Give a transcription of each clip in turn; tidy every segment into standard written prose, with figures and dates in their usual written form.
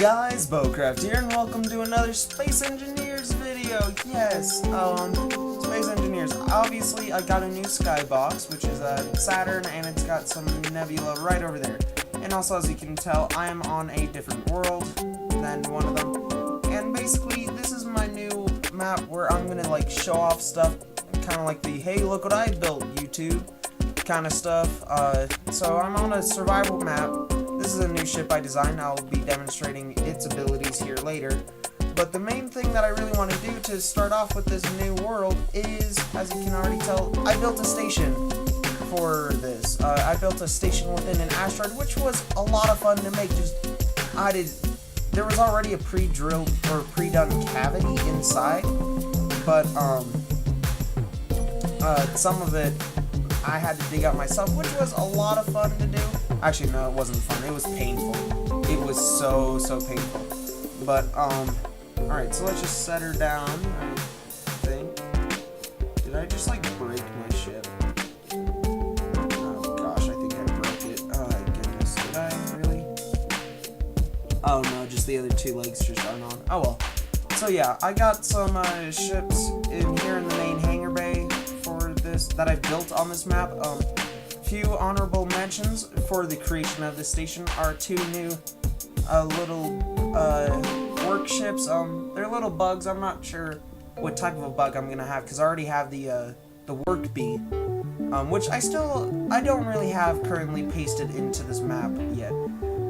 guys, Boecraft here, and welcome to another Space Engineers video. Yes, Space Engineers. Obviously, I got a new skybox, which is Saturn, and it's got some nebula right over there. And also, as you can tell, I am on a different world than one of them. And basically, this is my new map where I'm gonna like show off stuff, kind of like the "Hey, look what I built" YouTube kind of stuff. So I'm on a survival map. This is a new ship I designed. I'll be demonstrating its abilities here later. But the main thing that I really want to do to start off with this new world is, as you can already tell, I built a station for this. I built a station within an asteroid, which was a lot of fun to make. There was already a pre-drilled or pre-done cavity inside, but some of it I had to dig out myself, which was a lot of fun to do. Actually, no, it wasn't fun. It was painful. It was so painful. But, alright, so let's just set her down, I think. Did I just, like, break my ship? Oh, gosh, I think I broke it. Oh, my goodness. Did I really? Oh, no, just the other two legs just aren't on. Oh, well. So, yeah, I got some, ships in here in the main hangar bay for this, that I built on this map. Few honorable mentions for the creation of this station are two new little work ships. They're little bugs. I'm not sure what type of a bug I'm gonna have because I already have the work bee, which I don't really have currently pasted into this map yet.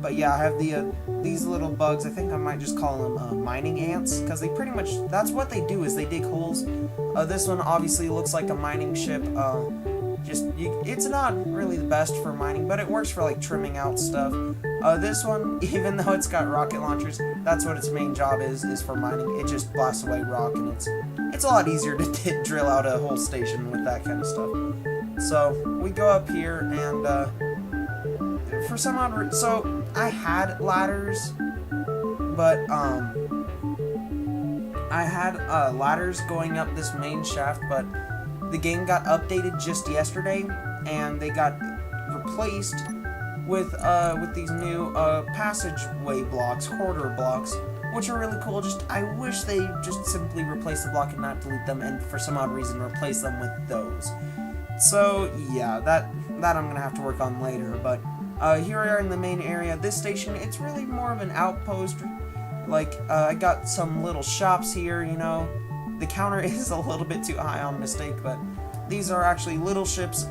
But yeah, I have these little bugs. I think I might just call them mining ants, because they pretty much, that's what they do, is they dig holes. This one obviously looks like a mining ship. It's not really the best for mining, but it works for like trimming out stuff. This one, even though it's got rocket launchers, that's what its main job is for mining. It just blasts away rock, and it's a lot easier to drill out a whole station with that kind of stuff. So we go up here, and for some odd reason, so I had ladders, but I had ladders going up this main shaft, but the game got updated just yesterday, and they got replaced with these new passageway blocks, corridor blocks, which are really cool. I wish they just simply replace the block and not delete them, and for some odd reason replace them with those. So yeah, that I'm gonna have to work on later. But here we are in the main area. This station, it's really more of an outpost. Like I got some little shops here, you know. The counter is a little bit too high on mistake, but these are actually little ships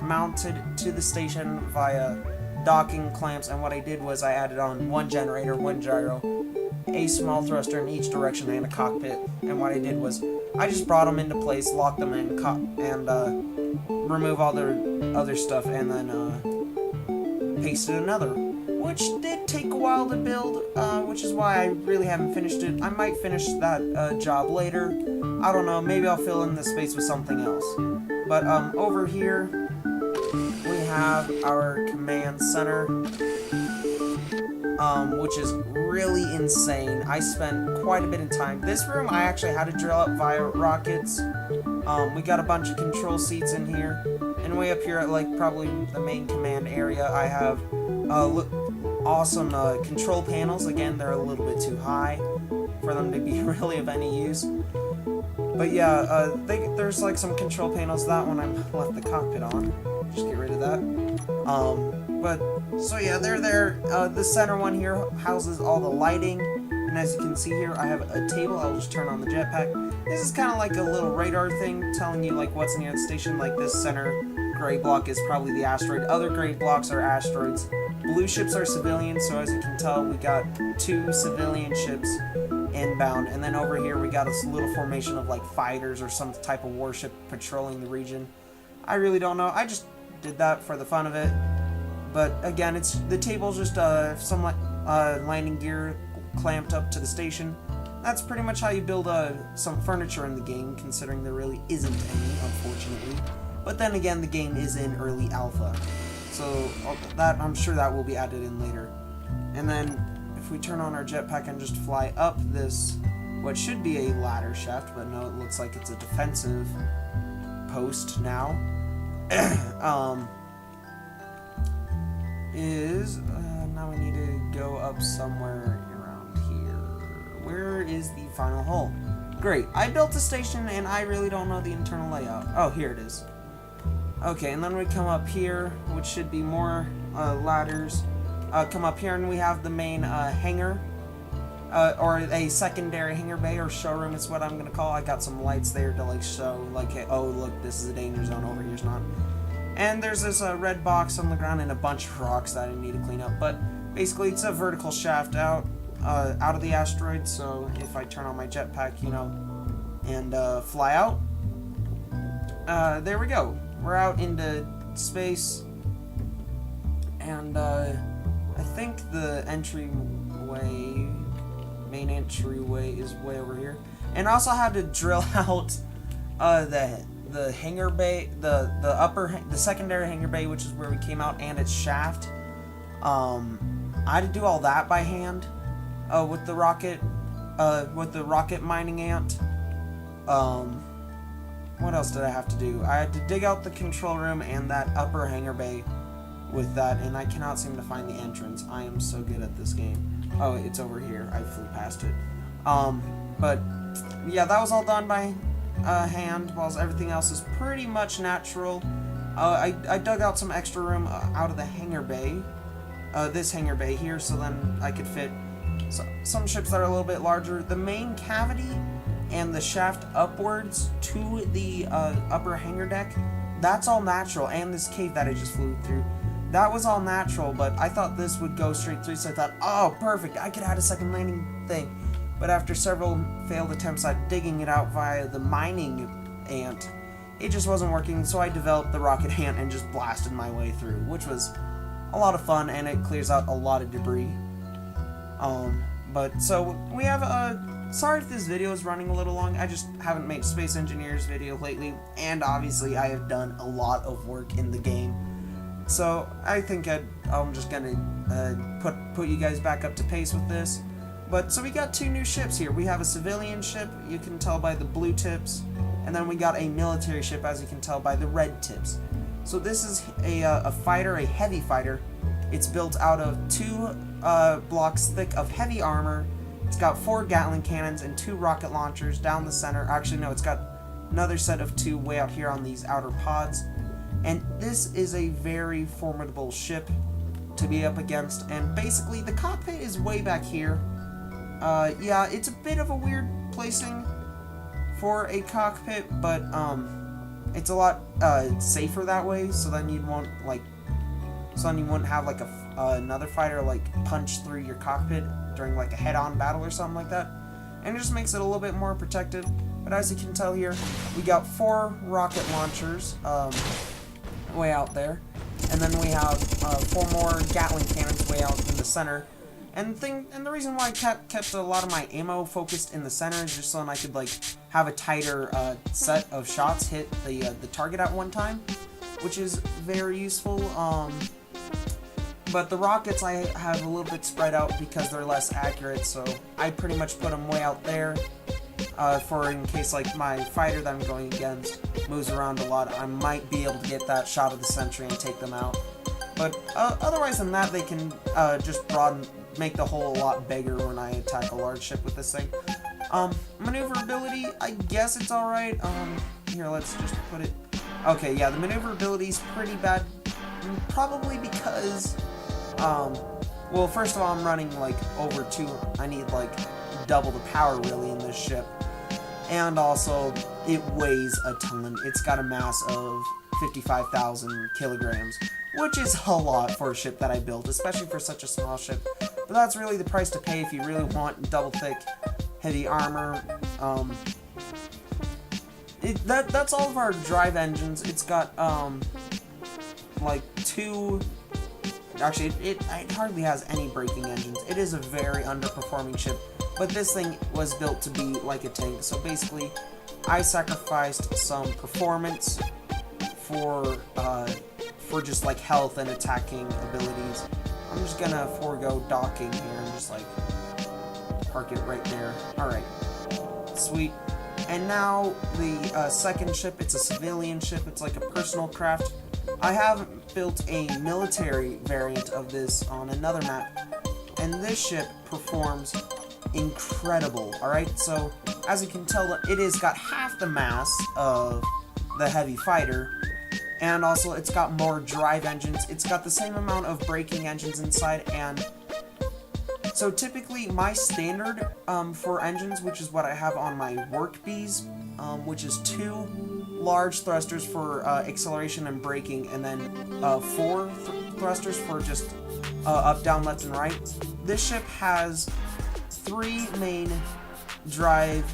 mounted to the station via docking clamps, and what I did was I added on one generator, one gyro, a small thruster in each direction, and a cockpit. And what I did was I just brought them into place, locked them in, and remove all their other stuff, and then pasted another, which did take a while to build, which is why I really haven't finished it. I might finish that job later. I don't know, maybe I'll fill in the space with something else. But over here, we have our command center, which is really insane. I spent quite a bit of time. This room I actually had to drill up via rockets. We got a bunch of control seats in here. And way up here at like probably the main command area, I have awesome control panels. Again, they're a little bit too high for them to be really of any use. But yeah, there's like some control panels. That one I left the cockpit on. Just get rid of that. So yeah, they're there. The center one here houses all the lighting. And as you can see here, I have a table. I'll just turn on the jetpack. This is kind of like a little radar thing telling you like what's near the station. Like this center gray block is probably the asteroid. Other gray blocks are asteroids. Blue ships are civilians, so as you can tell, we got two civilian ships inbound, and then over here we got a little formation of like fighters or some type of warship patrolling the region. I really don't know. I just did that for the fun of it. But again, the table's just some landing gear clamped up to the station. That's pretty much how you build some furniture in the game, considering there really isn't any, unfortunately. But then again, the game is in early alpha. So that I'm sure that will be added in later. And then if we turn on our jetpack and just fly up this, what should be a ladder shaft, but no, it looks like it's a defensive post now. Now we need to go up somewhere around where is the final hull? Great, I built a station and I really don't know the internal layout. Oh, here it is. Okay, and then we come up here, which should be more ladders. Come up here and we have the main hangar. Or a secondary hangar bay or showroom is what I'm gonna call. I got some lights there to like show, like, hey, oh look, this is a danger zone, over here's not. And there's this red box on the ground and a bunch of rocks that I need to clean up. But basically, it's a vertical shaft out of the asteroid. So if I turn on my jetpack, you know, and fly out, there we go. We're out into space, and I think the main entryway is way over here. And I also had to drill out the hangar bay, the secondary hangar bay, which is where we came out, and its shaft. I had to do all that by hand with the rocket mining ant. What else did I have to do? I had to dig out the control room and that upper hangar bay with that, and I cannot seem to find the entrance. I am so good at this game. Oh, it's over here. I flew past it. But yeah, that was all done by hand, while everything else is pretty much natural. I dug out some extra room out of the hangar bay, this hangar bay here, so then I could fit some ships that are a little bit larger. The main cavity and the shaft upwards to the upper hangar deck, that's all natural, and this cave that I just flew through, that was all natural, but I thought this would go straight through, so I thought, oh, perfect, I could add a second landing thing. But after several failed attempts at digging it out via the mining ant, it just wasn't working, so I developed the rocket ant and just blasted my way through, which was a lot of fun, and it clears out a lot of debris. But so we have sorry if this video is running a little long. I just haven't made a Space Engineers video lately, and obviously I have done a lot of work in the game. So I think I'm just gonna put you guys back up to pace with this. But so we got two new ships here. We have a civilian ship, you can tell by the blue tips, and then we got a military ship, as you can tell by the red tips. So this is a fighter, a heavy fighter. It's built out of 2 blocks thick of heavy armor. It's got 4 Gatling cannons and 2 rocket launchers down the center. Actually, no, it's got another set of 2 way out here on these outer pods. And this is a very formidable ship to be up against. And basically, the cockpit is way back here. Yeah, it's a bit of a weird placing for a cockpit, but it's a lot safer that way. So then you won't have like another fighter like punch through your cockpit during like a head-on battle or something like that, and it just makes it a little bit more protected. But as you can tell here, we got 4 rocket launchers way out there, and then we have 4 more Gatling cannons way out in the center. And the reason why I kept a lot of my ammo focused in the center is just so I could like have a tighter set of shots hit the target at one time, which is very useful. But the rockets I have a little bit spread out because they're less accurate, so I pretty much put them way out there for in case like my fighter that I'm going against moves around a lot, I might be able to get that shot of the sentry and take them out. But otherwise than that, they can just make the hole a lot bigger when I attack a large ship with this thing. Maneuverability, I guess it's alright. Here, let's just put it... Okay, yeah, the maneuverability is pretty bad. Probably because... well, first of all, I'm running, like, over 2... I need, like, double the power, really, in this ship. And also, it weighs a ton. It's got a mass of 55,000 kilograms, which is a lot for a ship that I built, especially for such a small ship. But that's really the price to pay if you really want double thick, heavy armor. That's all of our drive engines. It's got, like 2... Actually, it hardly has any braking engines. It is a very underperforming ship, but this thing was built to be like a tank. So basically, I sacrificed some performance for just like health and attacking abilities. I'm just gonna forego docking here and just like park it right there. Alright, sweet. And now the second ship, it's a civilian ship, it's like a personal craft. I have built a military variant of this on another map, and this ship performs incredible, alright? So, as you can tell, it has got half the mass of the heavy fighter, and also it's got more drive engines. It's got the same amount of braking engines inside, and so typically my standard for engines, which is what I have on my work bees, which is 2 large thrusters for acceleration and braking, and then 4 thrusters for just up, down, left, and right. This ship has 3 main drive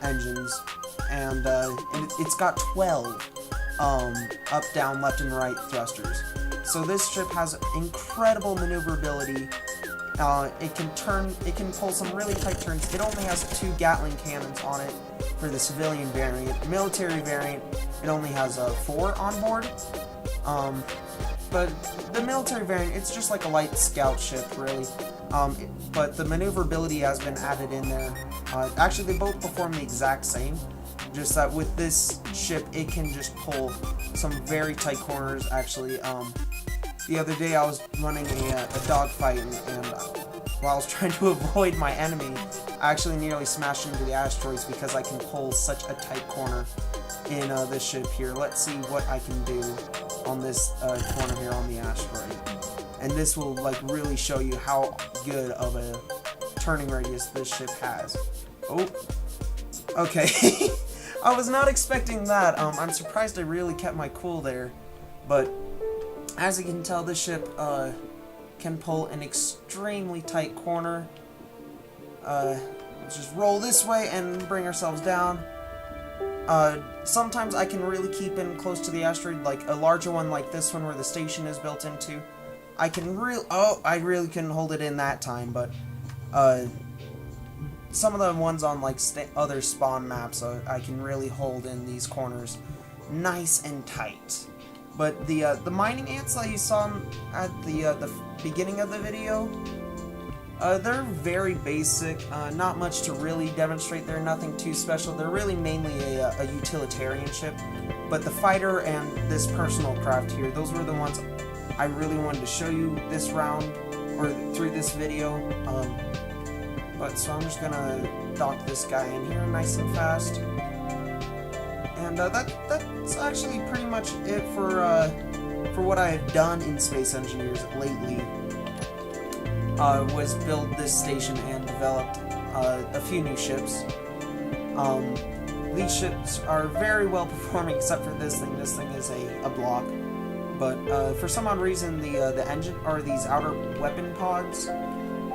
engines, and it's got 12 up, down, left, and right thrusters. So this ship has incredible maneuverability. It can pull some really tight turns. It only has 2 Gatling cannons on it for the civilian variant. Military variant, it only has 4 on board. But the military variant, it's just like a light scout ship, really. But the maneuverability has been added in there. Actually, they both perform the exact same. Just that with this ship, it can just pull some very tight corners, actually. The other day I was running a dogfight, and while I was trying to avoid my enemy, I actually nearly smashed into the asteroids because I can pull such a tight corner in this ship here. Let's see what I can do on this corner here on the asteroid. And this will like really show you how good of a turning radius this ship has. Oh, okay. I was not expecting that. I'm surprised I really kept my cool there, but as you can tell, this ship can pull an extremely tight corner. Let's just roll this way and bring ourselves down. Sometimes I can really keep in close to the asteroid, like a larger one like this one where the station is built into. I really couldn't hold it in that time, but some of the ones on like other spawn maps, I can really hold in these corners nice and tight. But the mining ants that you saw at the beginning of the video, they're very basic, not much to really demonstrate there, nothing too special. They're really mainly a utilitarian ship. But the fighter and this personal craft here, those were the ones I really wanted to show you this round, or through this video. So I'm just gonna dock this guy in here nice and fast. And that's actually pretty much it for what I have done in Space Engineers lately. Was build this station and developed a few new ships. These ships are very well performing except for this thing. This thing is a block. But for some odd reason, the engine, or these outer weapon pods,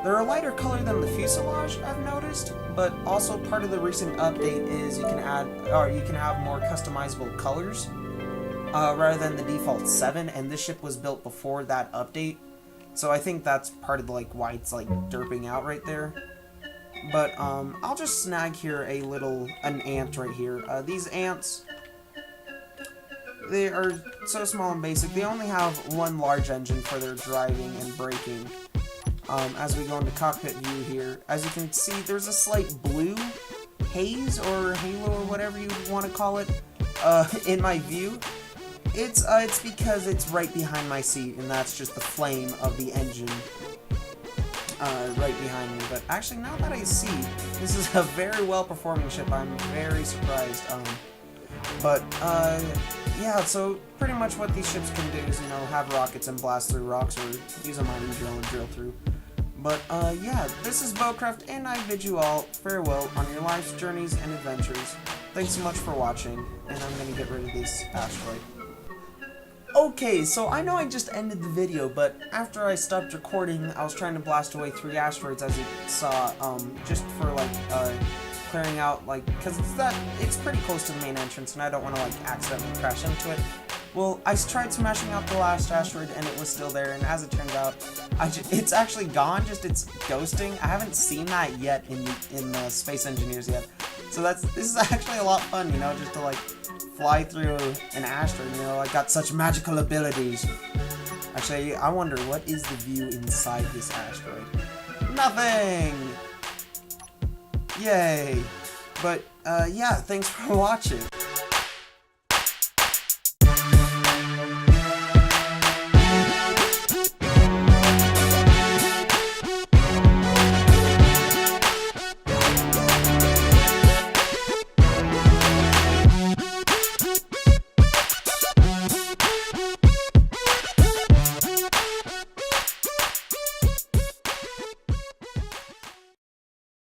they're a lighter color than the fuselage, I've noticed, but also part of the recent update is you can have more customizable colors rather than the default 7, and this ship was built before that update, so I think that's part of why it's derping out right there. But I'll just snag here an ant right here. These ants, they are so small and basic. They only have 1 large engine for their driving and braking. As we go into cockpit view here, as you can see, there's a slight blue haze or halo or whatever you want to call it in my view. It's because it's right behind my seat, and that's just the flame of the engine right behind me. But actually, now that I see, this is a very well performing ship. I'm very surprised. Yeah, so pretty much what these ships can do is, have rockets and blast through rocks, or use a mining drill and drill through. But, yeah, this is Boecraft, and I bid you all farewell on your life's journeys and adventures. Thanks so much for watching, and I'm gonna get rid of this asteroid. Okay, so I know I just ended the video, but after I stopped recording, I was trying to blast away 3 asteroids, as you saw, just for, clearing out, because it's pretty close to the main entrance, and I don't want to, accidentally crash into it. Well, I tried smashing out the last asteroid, and it was still there, and as it turned out, it's actually gone, it's ghosting. I haven't seen that yet in the Space Engineers yet. So this is actually a lot of fun, just to, fly through an asteroid, I got such magical abilities. Actually, I wonder, what is the view inside this asteroid? Nothing! Yay! But, yeah, thanks for watching.